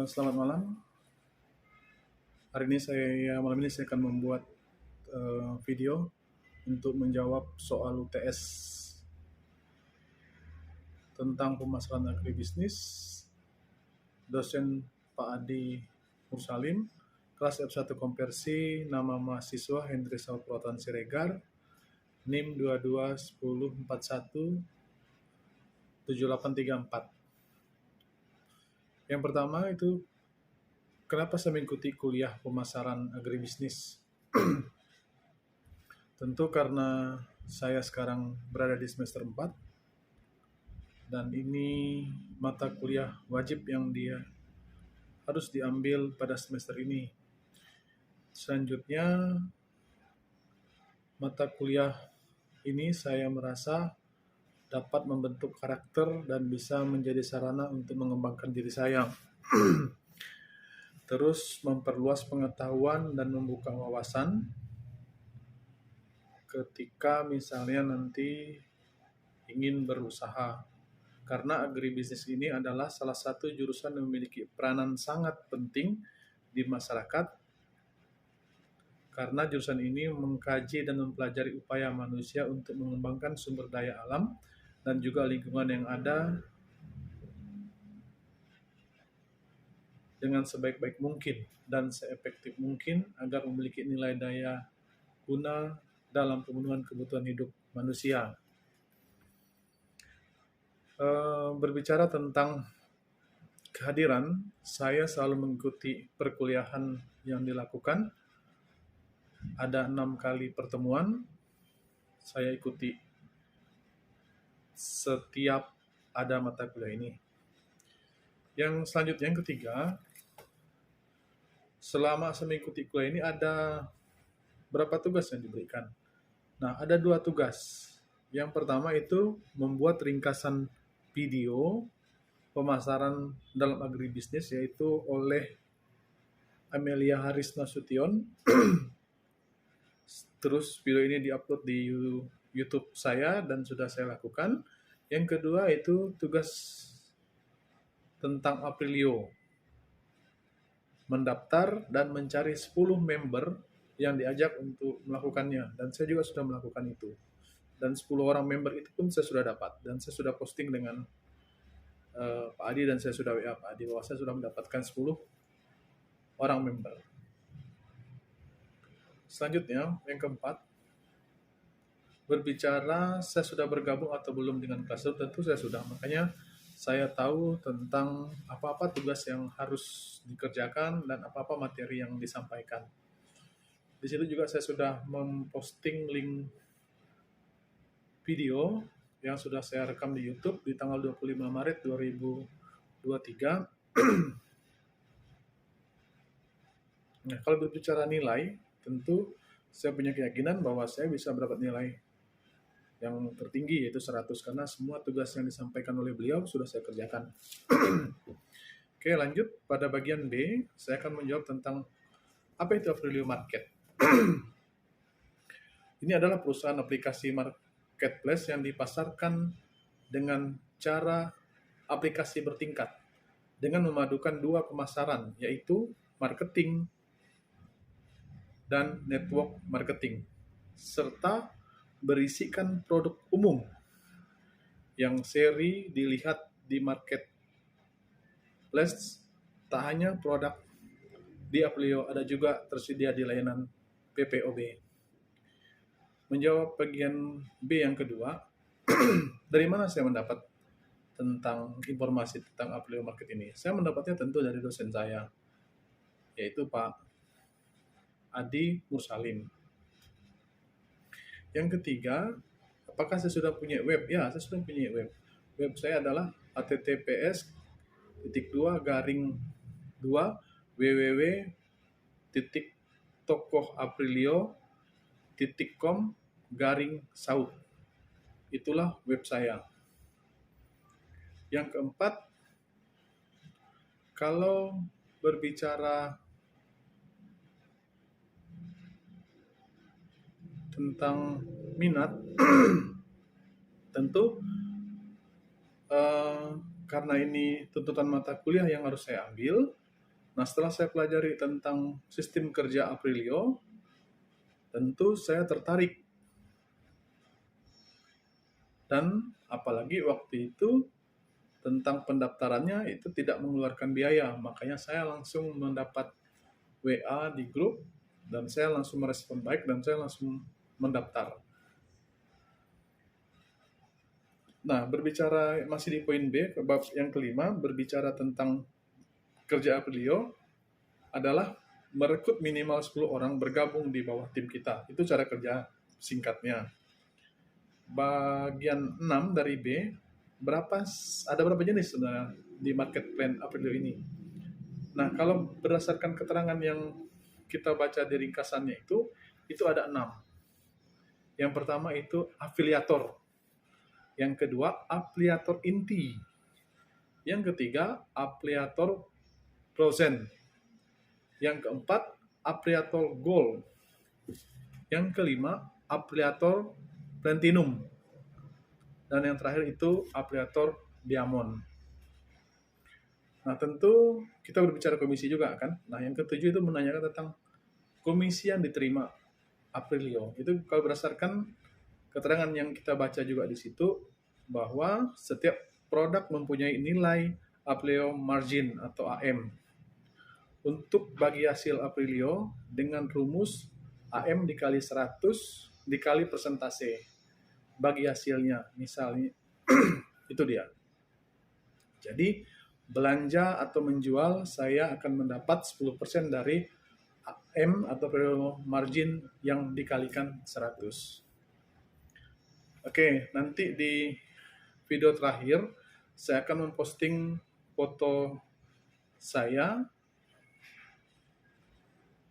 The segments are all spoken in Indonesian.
Selamat malam. Malam ini saya akan membuat video untuk menjawab soal UTS tentang pemasaran agribisnis. Dosen Pak Adi Mursalim, kelas F1 konversi, nama mahasiswa Hendri Saud Purwatan Siregar, NIM 2210417834. Yang pertama itu, kenapa saya mengikuti kuliah pemasaran agribisnis? Tentu karena saya sekarang berada di semester 4 dan ini mata kuliah wajib yang harus diambil pada semester ini. Selanjutnya, mata kuliah ini saya merasa dapat membentuk karakter dan bisa menjadi sarana untuk mengembangkan diri saya. Terus memperluas pengetahuan dan membuka wawasan ketika misalnya nanti ingin berusaha. Karena agribisnis ini adalah salah satu jurusan yang memiliki peranan sangat penting di masyarakat, karena jurusan ini mengkaji dan mempelajari upaya manusia untuk mengembangkan sumber daya alam dan juga lingkungan yang ada dengan sebaik-baik mungkin dan seefektif mungkin agar memiliki nilai daya guna dalam pemenuhan kebutuhan hidup manusia. Berbicara tentang kehadiran, saya selalu mengikuti perkuliahan yang dilakukan. Ada 6 kali pertemuan, saya ikuti setiap ada mata kuliah ini. Yang selanjutnya, yang ketiga, selama saya mengikuti kuliah ini ada berapa tugas yang diberikan? Nah, ada 2 tugas. Yang pertama itu membuat ringkasan video pemasaran dalam agribisnis, yaitu oleh Amelia Haris Nasution. Terus video ini diupload di YouTube saya dan sudah saya lakukan. Yang kedua itu tugas tentang Aprilio, mendaftar dan mencari 10 member yang diajak untuk melakukannya, dan saya juga sudah melakukan itu. Dan 10 orang member itu pun saya sudah dapat, dan saya sudah posting dengan Pak Adi, dan saya sudah WA Pak Adi bahwa saya sudah mendapatkan 10 orang member. Selanjutnya, yang keempat, berbicara saya sudah bergabung atau belum dengan Classroom. Tentu saya sudah, makanya saya tahu tentang apa-apa tugas yang harus dikerjakan dan apa-apa materi yang disampaikan. Di situ juga saya sudah memposting link video yang sudah saya rekam di YouTube di tanggal 25 Maret 2023. Nah, kalau berbicara nilai, tentu saya punya keyakinan bahwa saya bisa mendapat nilai yang tertinggi, yaitu 100, karena semua tugas yang disampaikan oleh beliau sudah saya kerjakan. Oke, lanjut pada bagian B, saya akan menjawab tentang apa itu Aprilio Market. Ini adalah perusahaan aplikasi marketplace yang dipasarkan dengan cara aplikasi bertingkat dengan memadukan 2 pemasaran, yaitu marketing dan network marketing, serta berisikan produk umum yang seri dilihat di marketplace. Tak hanya produk di Aprilio, ada juga tersedia di layanan PPOB. Menjawab bagian B yang kedua, dari mana saya mendapat tentang informasi tentang Aprilio Market ini? Saya mendapatnya tentu dari dosen saya, yaitu Pak Adi Mursalim. Yang ketiga, apakah saya sudah punya web? Ya, saya sudah punya web. Web saya adalah https://www.tokohaprilio.com/Saud. Itulah web saya. Yang keempat, kalau berbicara tentang minat, tentu karena ini tuntutan mata kuliah yang harus saya ambil. Nah, setelah saya pelajari tentang sistem kerja Aprilio, tentu saya tertarik. Dan apalagi waktu itu tentang pendaftarannya itu tidak mengeluarkan biaya, makanya saya langsung mendapat WA di grup dan saya langsung merespon baik dan saya langsung mendaftar. Nah, berbicara masih di poin B, bab yang kelima, berbicara tentang kerja Aprilio adalah merekrut minimal 10 orang bergabung di bawah tim kita. Itu cara kerja singkatnya. Bagian 6 dari B, ada berapa jenis sebenarnya di market plan Aprilio ini? Nah, kalau berdasarkan keterangan yang kita baca di ringkasannya itu ada 6. Yang pertama itu afiliator. Yang kedua, afiliator inti. Yang ketiga, afiliator prosen. Yang keempat, afiliator gold. Yang kelima, afiliator platinum. Dan yang terakhir itu afiliator diamond. Nah, tentu kita berbicara komisi juga kan. Nah, yang ketujuh itu menanyakan tentang komisi yang diterima Aprilio. Itu kalau berdasarkan keterangan yang kita baca juga di situ, bahwa setiap produk mempunyai nilai Aprilio margin atau AM. Untuk bagi hasil Aprilio dengan rumus AM dikali 100 dikali persentase. Bagi hasilnya, misalnya, itu dia. Jadi, belanja atau menjual, saya akan mendapat 10% dari AM atau Aprilio margin yang dikalikan 100. Oke, nanti di video terakhir saya akan memposting foto saya,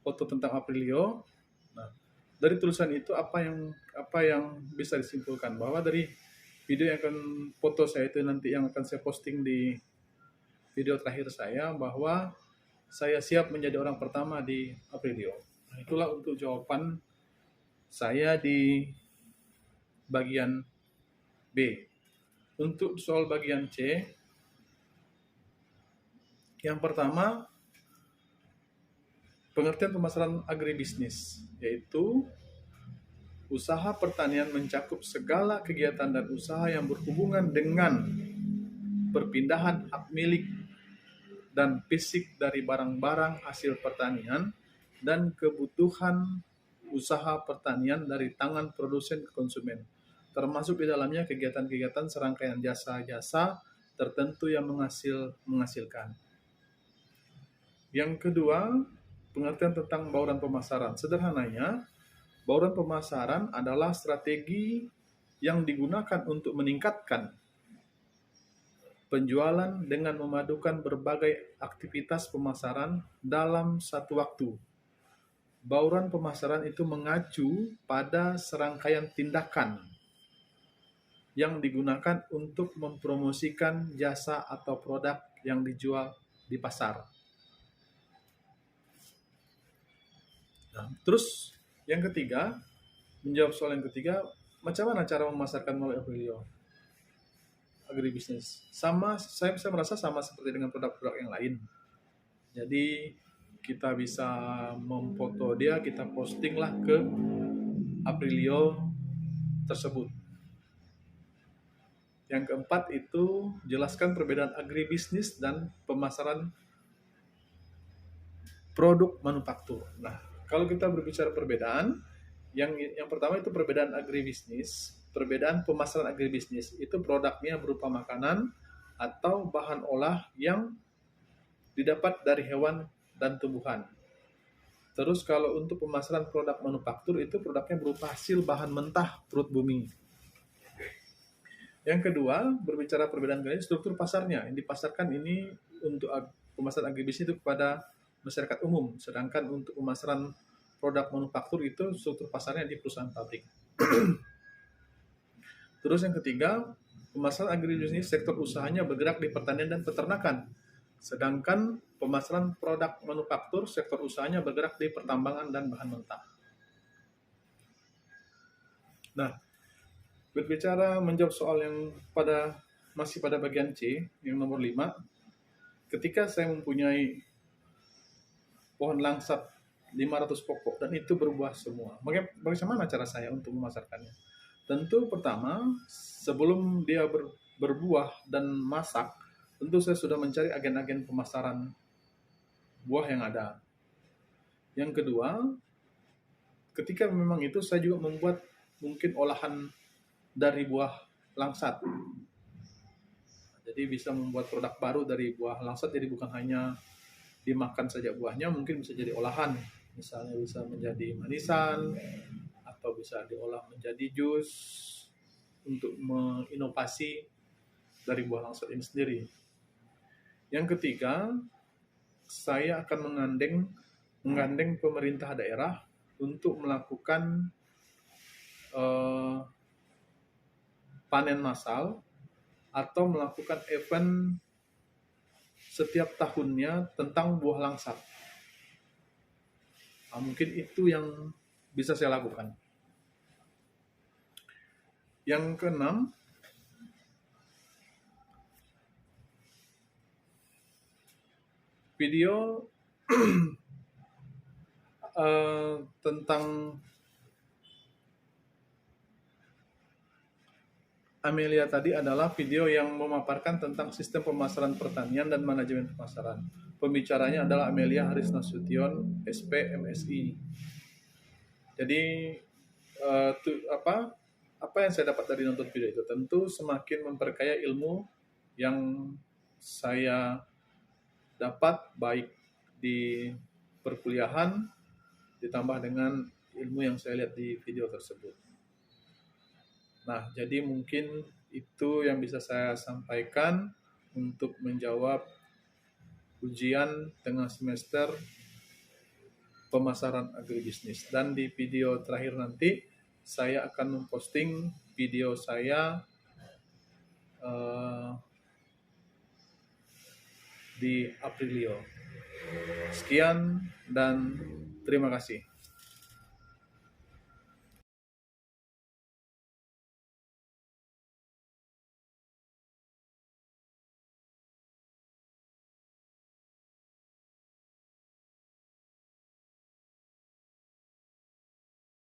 foto tentang Aprilio. Nah, dari tulisan itu apa yang bisa disimpulkan, bahwa dari video yang akan foto saya itu nanti yang akan saya posting di video terakhir saya, bahwa saya siap menjadi orang pertama di Aprilio. Nah, itulah untuk jawaban saya di bagian B. Untuk soal bagian C, yang pertama, pengertian pemasaran agribisnis, yaitu usaha pertanian mencakup segala kegiatan dan usaha yang berhubungan dengan perpindahan hak milik dan fisik dari barang-barang hasil pertanian dan kebutuhan usaha pertanian dari tangan produsen ke konsumen, termasuk di dalamnya kegiatan-kegiatan serangkaian jasa-jasa tertentu yang menghasilkan. Yang kedua, pengertian tentang bauran pemasaran. Sederhananya, bauran pemasaran adalah strategi yang digunakan untuk meningkatkan penjualan dengan memadukan berbagai aktivitas pemasaran dalam satu waktu. Bauran pemasaran itu mengacu pada serangkaian tindakan yang digunakan untuk mempromosikan jasa atau produk yang dijual di pasar. Nah, terus yang ketiga, menjawab soal yang ketiga, macam mana cara memasarkan melalui Aprilio agribisnis? Saya merasa sama seperti dengan produk-produk yang lain. Jadi kita bisa memfoto dia, kita postinglah ke Aprilio tersebut. Yang keempat itu jelaskan perbedaan agribisnis dan pemasaran produk manufaktur. Nah, kalau kita berbicara perbedaan, yang pertama itu perbedaan agribisnis, perbedaan pemasaran agribisnis. Itu produknya berupa makanan atau bahan olah yang didapat dari hewan dan tumbuhan. Terus kalau untuk pemasaran produk manufaktur itu produknya berupa hasil bahan mentah perut bumi. Yang kedua, berbicara perbedaan struktur pasarnya. Yang dipasarkan ini untuk pemasaran agribisnis itu kepada masyarakat umum, sedangkan untuk pemasaran produk manufaktur itu struktur pasarnya di perusahaan pabrik. Terus yang ketiga, pemasaran agribisnis sektor usahanya bergerak di pertanian dan peternakan, sedangkan pemasaran produk manufaktur sektor usahanya bergerak di pertambangan dan bahan mentah. Nah, berbicara menjawab soal yang pada masih pada bagian C, yang nomor 5. Ketika saya mempunyai pohon langsat 500 pokok dan itu berbuah semua, bagaimana cara saya untuk memasarkannya? Tentu pertama, sebelum dia berbuah dan masak, tentu saya sudah mencari agen-agen pemasaran buah yang ada. Yang kedua, ketika memang itu saya juga membuat mungkin olahan dari buah langsat. Jadi bisa membuat produk baru dari buah langsat, jadi bukan hanya dimakan saja buahnya, mungkin bisa jadi olahan. Misalnya bisa menjadi manisan, atau bisa diolah menjadi jus untuk menginovasi dari buah langsat ini sendiri. Yang ketiga, saya akan menggandeng pemerintah daerah untuk melakukan panen massal atau melakukan event setiap tahunnya tentang buah langsat. Nah, mungkin itu yang bisa saya lakukan. Yang keenam, video tentang Amelia tadi adalah video yang memaparkan tentang sistem pemasaran pertanian dan manajemen pemasaran. Pembicaranya adalah Amelia Haris Nasution, SP, MSI. Jadi apa yang saya dapat dari nonton video itu? Tentu semakin memperkaya ilmu yang saya dapat baik di perkuliahan ditambah dengan ilmu yang saya lihat di video tersebut. Nah, jadi mungkin itu yang bisa saya sampaikan untuk menjawab ujian tengah semester pemasaran agribisnis. Dan di video terakhir nanti, saya akan memposting video saya di Aprilio. Sekian dan terima kasih.